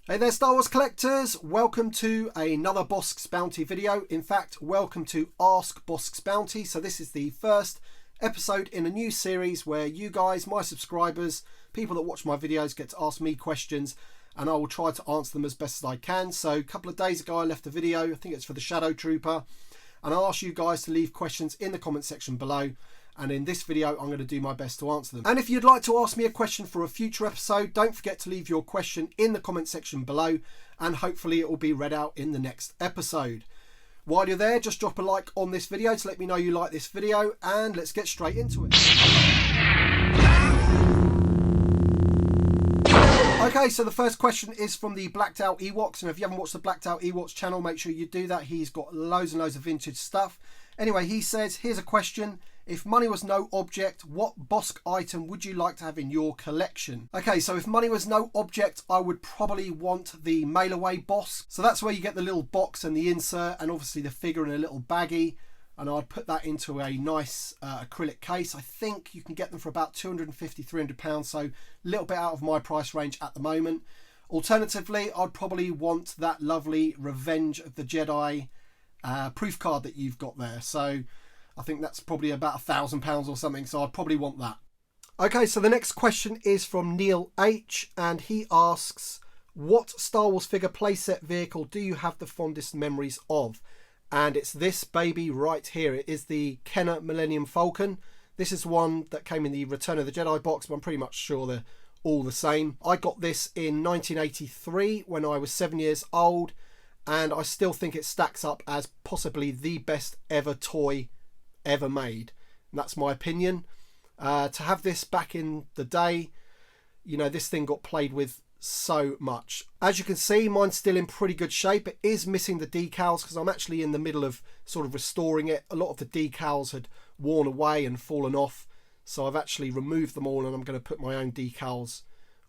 Hey there Star Wars collectors, welcome to another Bossk's Bounty video. In fact, welcome to Ask Bossk's Bounty. So this is the first episode in a new series where you guys, my subscribers, people that watch my videos get to ask me questions and I will try to answer them as best as I can. So a couple of days ago I left a video, I think it's for the Shadow Trooper, and I asked you guys to leave questions in the comment section below. And in this video, I'm going to do my best to answer them. And if you'd like to ask me a question for a future episode, don't forget to leave your question in the comment section below, and hopefully it will be read out in the next episode. While you're there, just drop a like on this video to let me know you like this video, and let's get straight into it. Okay, so the first question is from the Blacked Out Ewoks, and if you haven't watched the Blacked Out Ewoks channel, make sure you do that. He's got loads and loads of vintage stuff. Anyway, he says, here's a question. If money was no object, what Bossk item would you like to have in your collection? Okay, so if money was no object, I would probably want the mail away Bossk. So that's where you get the little box and the insert and obviously the figure in a little baggie. And I'd put that into a nice acrylic case. I think you can get them for about £250, £300, so a little bit out of my price range at the moment. Alternatively, I'd probably want that lovely Revenge of the Jedi proof card that you've got there. So I think that's probably about £1,000 or something, so I'd probably want that. Okay, so the next question is from Neil H, and he asks, what Star Wars figure playset vehicle do you have the fondest memories of? And it's this baby right here. It is the Kenner Millennium Falcon. This is one that came in the Return of the Jedi box, but I'm pretty much sure they're all the same. I got this in 1983 when I was 7 years old, and I still think it stacks up as possibly the best ever toy ever made, and that's my opinion. To have this back in the day, you know, this thing got played with so much. As you can see, mine's still in pretty good shape. It is missing the decals because I'm actually in the middle of sort of restoring it. A lot of the decals had worn away and fallen off, so I've actually removed them all and I'm going to put my own decals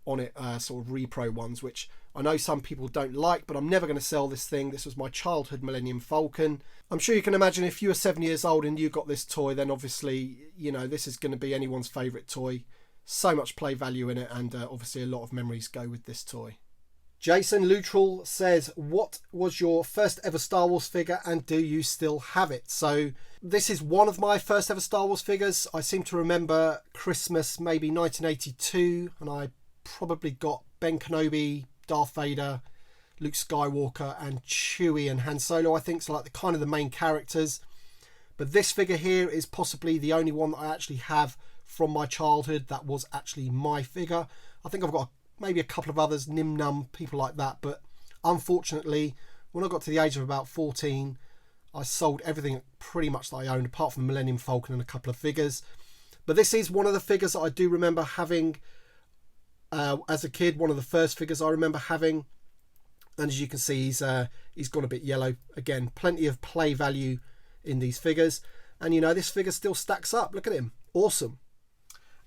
on it, sort of repro ones, which I know some people don't like, but I'm never going to sell this thing. This was my childhood Millennium Falcon. I'm sure you can imagine if you were 7 years old and you got this toy, then obviously, you know, this is going to be anyone's favourite toy. So much play value in it, and obviously a lot of memories go with this toy. Jason Luttrell says, what was your first ever Star Wars figure and do you still have it? So this is one of my first ever Star Wars figures. I seem to remember Christmas, maybe 1982, and I probably got Ben Kenobi, Darth Vader, Luke Skywalker and Chewie and Han Solo, I think, so like the kind of the main characters. But this figure here is possibly the only one that I actually have from my childhood that was actually my figure. I think I've got maybe a couple of others, Nim Num, people like that, but unfortunately when I got to the age of about 14 I sold everything pretty much that I owned apart from the Millennium Falcon and a couple of figures. But this is one of the figures that I do remember having as a kid, one of the first figures I remember having, and as you can see he's gone a bit yellow. Again, plenty of play value in these figures, and you know, this figure still stacks up. Look at him, awesome.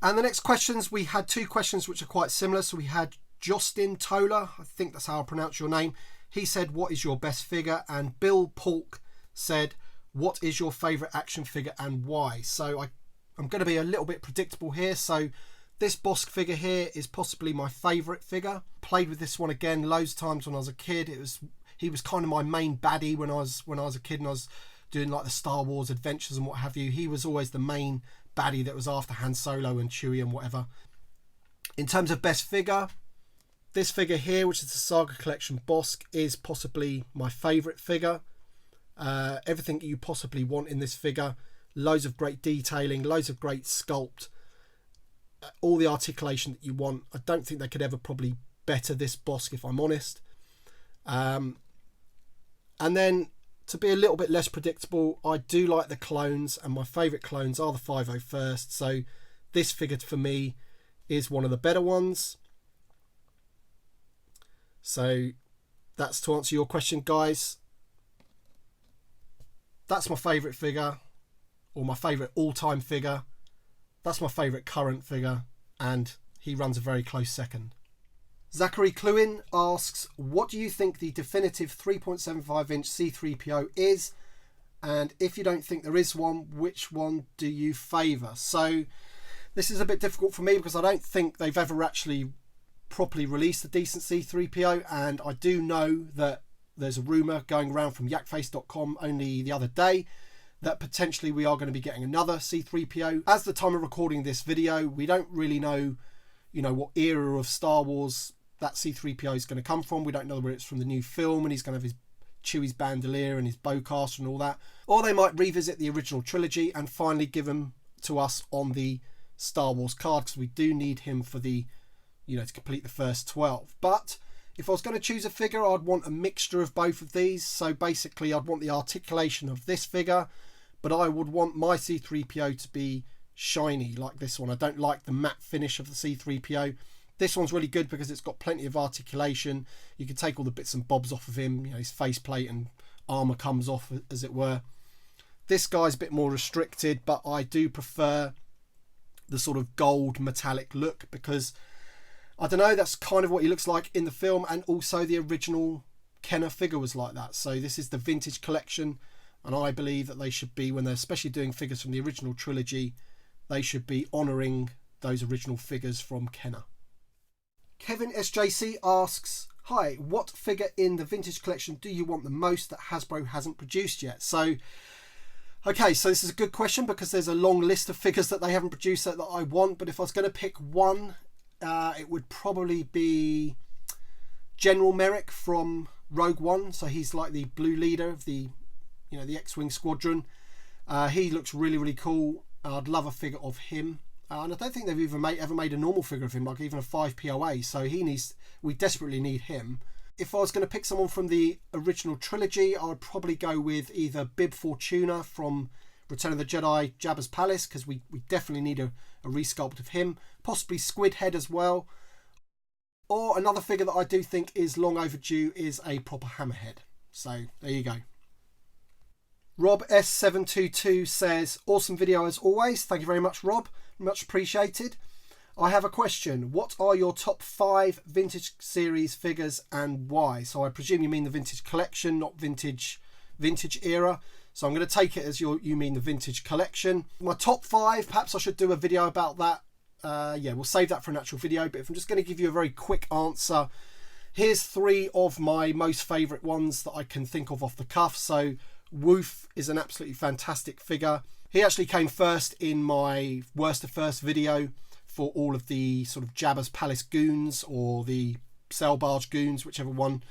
And the next questions, we had two questions which are quite similar. So we had Justin Tola, I think that's how I pronounce your name. He said, what is your best figure? And Bill Polk said, what is your favourite action figure and why? So I'm going to be a little bit predictable here. So this Bossk figure here is possibly my favourite figure. Played with this one again loads of times when I was a kid. He was kind of my main baddie when I was a kid and I was doing like the Star Wars adventures and what have you. He was always the main baddie that was after Han Solo and Chewie and whatever. In terms of best figure, this figure here, which is the Saga Collection Bossk, is possibly my favourite figure. Everything you possibly want in this figure. Loads of great detailing, loads of great sculpt. All the articulation that you want. I don't think they could ever probably better this Bossk, if I'm honest. And then to be a little bit less predictable, I do like the clones, and my favourite clones are the 501st. So this figure for me is one of the better ones. So that's to answer your question, guys. That's my favourite figure, or my favourite all-time figure. That's my favourite current figure, and he runs a very close second. Zachary Cluin asks, what do you think the definitive 3.75 inch C3PO is? And if you don't think there is one, which one do you favour? So this is a bit difficult for me because I don't think they've ever actually properly released a decent C3PO, and I do know that there's a rumour going around from yakface.com only the other day that potentially we are going to be getting another C3PO. As the time of recording this video, we don't really know, what era of Star Wars that C3PO is going to come from. We don't know whether it's from the new film and he's going to have his Chewie's bandolier and his bowcaster and all that, or they might revisit the original trilogy and finally give him to us on the Star Wars card, because we do need him for the, to complete the first 12. But if I was going to choose a figure, I'd want a mixture of both of these. So basically I'd want the articulation of this figure, but I would want my C3PO to be shiny like this one. I don't like the matte finish of the C3PO. This one's really good because it's got plenty of articulation. You can take all the bits and bobs off of him. His faceplate and armour comes off, as it were. This guy's a bit more restricted, but I do prefer the sort of gold metallic look, because I don't know, that's kind of what he looks like in the film, and also the original Kenner figure was like that. So this is the vintage collection, and I believe that they should be, when they're especially doing figures from the original trilogy, they should be honouring those original figures from Kenner. Kevin SJC asks, hi, what figure in the vintage collection do you want the most that Hasbro hasn't produced yet? So, okay, so this is a good question because there's a long list of figures that they haven't produced that I want, but if I was going to pick one, it would probably be General Merrick from Rogue One. So he's like the blue leader of the, the X-Wing squadron. He looks really, really cool. I'd love a figure of him. And I don't think they've ever made a normal figure of him, like even a 5 POA. So we desperately need him. If I was going to pick someone from the original trilogy, I would probably go with either Bib Fortuna from Return of the Jedi, Jabba's Palace, because we definitely need a resculpt of him. Possibly Squidhead as well. Or another figure that I do think is long overdue is a proper Hammerhead. So there you go. Rob S722 says, awesome video as always. Thank you very much, Rob. Much appreciated. I have a question. What are your top 5 vintage series figures and why? So I presume you mean the vintage collection, not vintage era. So I'm going to take it as you mean the vintage collection. My top 5, perhaps I should do a video about that. Yeah, we'll save that for an actual video. But if I'm just going to give you a very quick answer, here's 3 of my most favourite ones that I can think of off the cuff. So Woof is an absolutely fantastic figure. He actually came first in my worst of first video for all of the sort of Jabba's Palace goons or the Sail Barge goons, whichever one,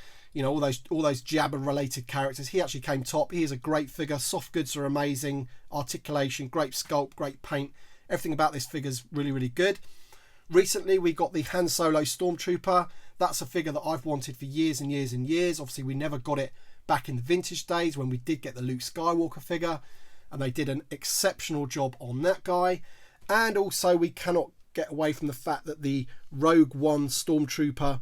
all those Jabba related characters. He actually came top. He is a great figure. Soft goods are amazing. Articulation, great sculpt, great paint. Everything about this figure is really, really good. Recently we got the Han Solo Stormtrooper. That's a figure that I've wanted for years and years and years. Obviously we never got it back in the vintage days when we did get the Luke Skywalker figure, and they did an exceptional job on that guy. And also we cannot get away from the fact that the Rogue One Stormtrooper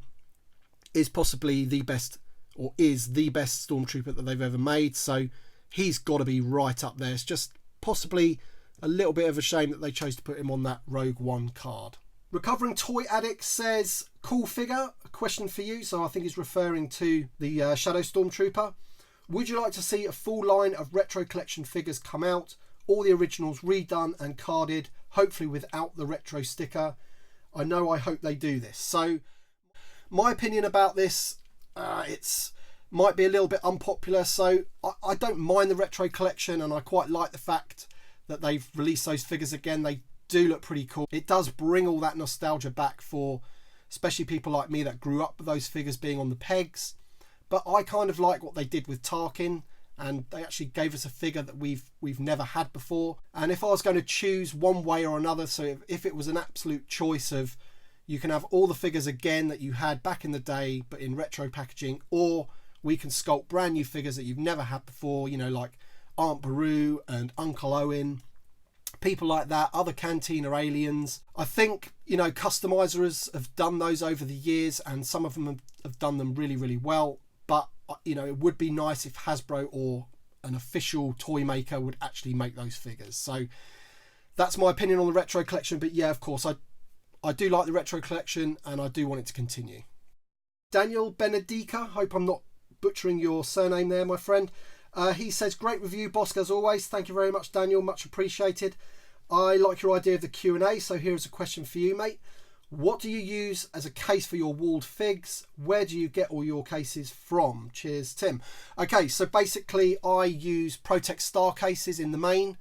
is possibly the best, or is the best Stormtrooper that they've ever made. So he's got to be right up there. It's just possibly a little bit of a shame that they chose to put him on that Rogue One card. Recovering Toy Addict says, cool figure, a question for you. So I think he's referring to the Shadow Stormtrooper. Would you like to see a full line of retro collection figures come out? All the originals redone and carded, hopefully without the retro sticker. I hope they do this. So my opinion about this, it's might be a little bit unpopular. So I don't mind the retro collection, and I quite like the fact that they've released those figures again. They do look pretty cool. It does bring all that nostalgia back for especially people like me that grew up with those figures being on the pegs. But I kind of like what they did with Tarkin, and they actually gave us a figure that we've never had before. And if I was going to choose one way or another, so if it was an absolute choice of you can have all the figures again that you had back in the day but in retro packaging, or we can sculpt brand new figures that you've never had before, like Aunt Beru and Uncle Owen, people like that, other Cantina aliens. I think, customizers have done those over the years, and some of them have done them really, really well. But, it would be nice if Hasbro or an official toy maker would actually make those figures. So that's my opinion on the retro collection. But yeah, of course, I do like the retro collection, and I do want it to continue. Daniel Benedica, hope I'm not butchering your surname there, my friend. He says, great review, Bosque, as always. Thank you very much, Daniel. Much appreciated. I like your idea of the Q&A, so here's a question for you, mate. What do you use as a case for your walled figs? Where do you get all your cases from? Cheers, Tim. Okay, so basically I use Protect Star cases in the main.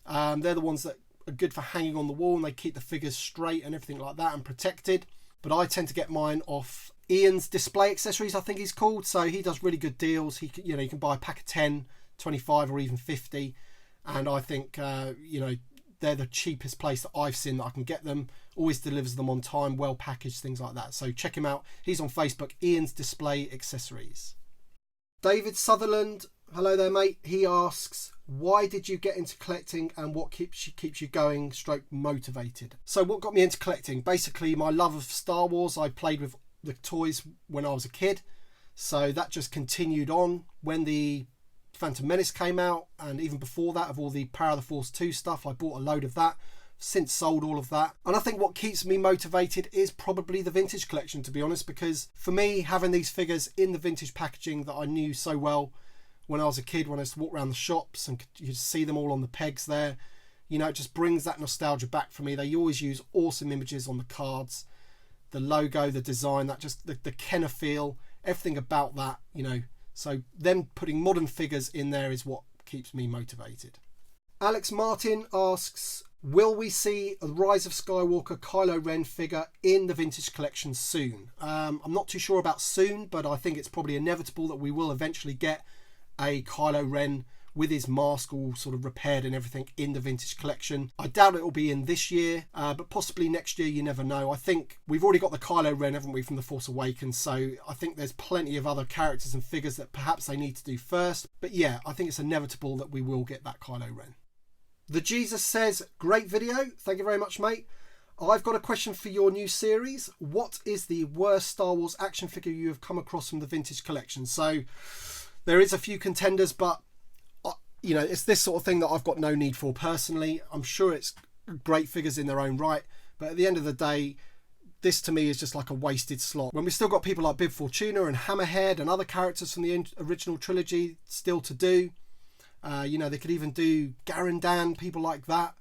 They're the ones that are good for hanging on the wall, and they keep the figures straight and everything like that and protected. But I tend to get mine off Ian's Display Accessories, I think he's called. So he does really good deals. He, you know, you can buy a pack of 10, 25 or even 50. And I think, you know, they're the cheapest place that I've seen that I can get them. Always delivers them on time, well packaged, things like that. So check him out. He's on Facebook, Ian's Display Accessories. David Sutherland, hello there, mate. He asks, why did you get into collecting and what keeps you going / motivated? So what got me into collecting? Basically my love of Star Wars. I played with the toys when I was a kid, so that just continued on when the Phantom Menace came out, and even before that, of all the Power of the Force 2 stuff, I bought a load of that. Since sold all of that. And I think what keeps me motivated is probably the vintage collection, to be honest, because for me, having these figures in the vintage packaging that I knew so well when I was a kid, when I used to walk around the shops and you could see them all on the pegs there, you know, it just brings that nostalgia back for me. They always use awesome images on the cards, the logo, the design, that just the Kenner feel, everything about that, you know. So them putting modern figures in there is what keeps me motivated. Alex Martin asks, will we see a Rise of Skywalker Kylo Ren figure in the vintage collection soon? I'm not too sure about soon, but I think it's probably inevitable that we will eventually get a Kylo Ren with his mask all sort of repaired and everything in the vintage collection. I doubt it will be in this year, but possibly next year, you never know. I think we've already got the Kylo Ren, haven't we, from The Force Awakens, so I think there's plenty of other characters and figures that perhaps they need to do first. But yeah, I think it's inevitable that we will get that Kylo Ren. The Jesus says, great video. Thank you very much, mate. I've got a question for your new series. What is the worst Star Wars action figure you have come across from the vintage collection? So there is a few contenders, but you know, it's this sort of thing that I've got no need for personally. I'm sure it's great figures in their own right, but at the end of the day, this to me is just like a wasted slot. When we've still got people like Bib Fortuna and Hammerhead and other characters from the original trilogy still to do. You know, they could even do Garandan, people like that.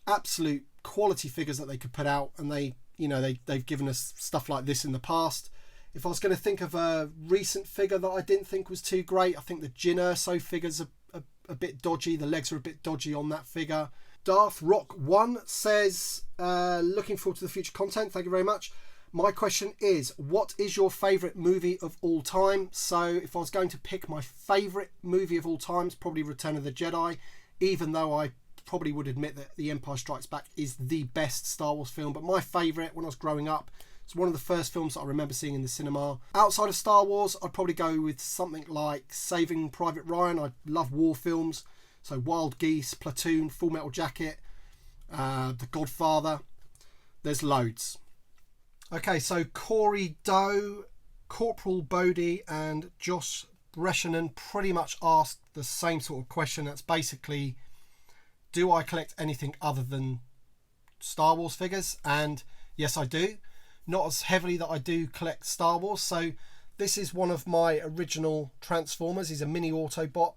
Absolute quality figures that they could put out, and they've given us stuff like this in the past. If I was going to think of a recent figure that I didn't think was too great, I think the Jyn Erso figures are a bit dodgy. The legs are a bit dodgy on that figure. Darth Rock 1 says, looking forward to the future content. Thank you very much. My question is, what is your favourite movie of all time? So if I was going to pick my favourite movie of all time, it's probably Return of the Jedi, even though I probably would admit that The Empire Strikes Back is the best Star Wars film. But my favourite when I was growing up, it's one of the first films that I remember seeing in the cinema. Outside of Star Wars, I'd probably go with something like Saving Private Ryan. I love war films. So Wild Geese, Platoon, Full Metal Jacket, The Godfather. There's loads. Okay, so Corey Doe, Corporal Bodie and Josh Breshanen pretty much asked the same sort of question. That's basically, do I collect anything other than Star Wars figures? And yes, I do. Not as heavily that I do collect Star Wars. So this is one of my original Transformers. He's a mini Autobot.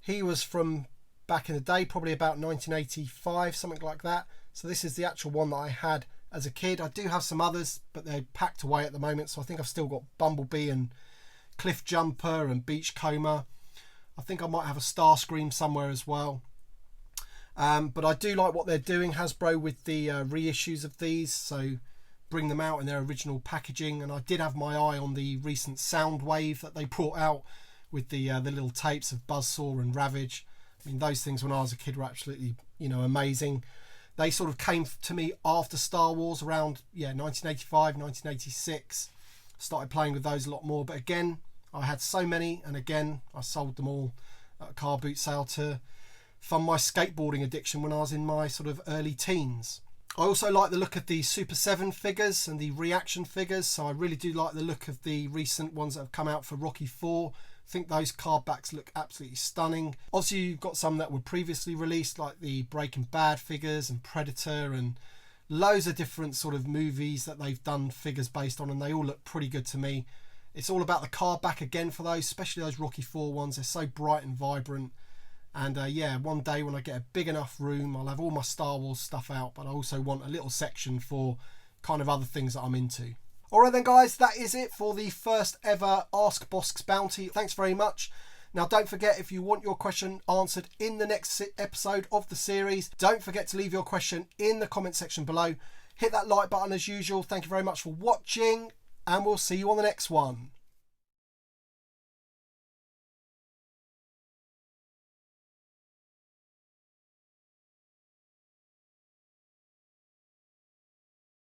He was from back in the day, probably about 1985, something like that. So this is the actual one that I had as a kid. I do have some others, but they're packed away at the moment. So I think I've still got Bumblebee and Cliff Jumper and Beachcomber. I think I might have a Starscream somewhere as well. But I do like what they're doing, Hasbro, with the reissues of these. So bring them out in their original packaging. And I did have my eye on the recent Soundwave that they brought out with the little tapes of Buzzsaw and Ravage. I mean, those things when I was a kid were absolutely, you know, amazing. They sort of came to me after Star Wars, around 1985, 1986. Started playing with those a lot more. But again, I had so many, and again, I sold them all at a car boot sale to fund my skateboarding addiction when I was in my sort of early teens. I also like the look of the Super 7 figures and the reaction figures. So I really do like the look of the recent ones that have come out for Rocky 4. I think those card backs look absolutely stunning. Obviously, you've got some that were previously released, like the Breaking Bad figures and Predator, and loads of different sort of movies that they've done figures based on, and they all look pretty good to me. It's all about the card back again for those, especially those Rocky 4 ones. They're so bright and vibrant. And one day when I get a big enough room, I'll have all my Star Wars stuff out, but I also want a little section for kind of other things that I'm into. Alright then guys, that is it for the first ever Ask Bossk's Bounty. Thanks very much. Now don't forget, if you want your question answered in the next episode of the series, don't forget to leave your question in the comment section below. Hit that like button as usual. Thank you very much for watching, and we'll see you on the next one.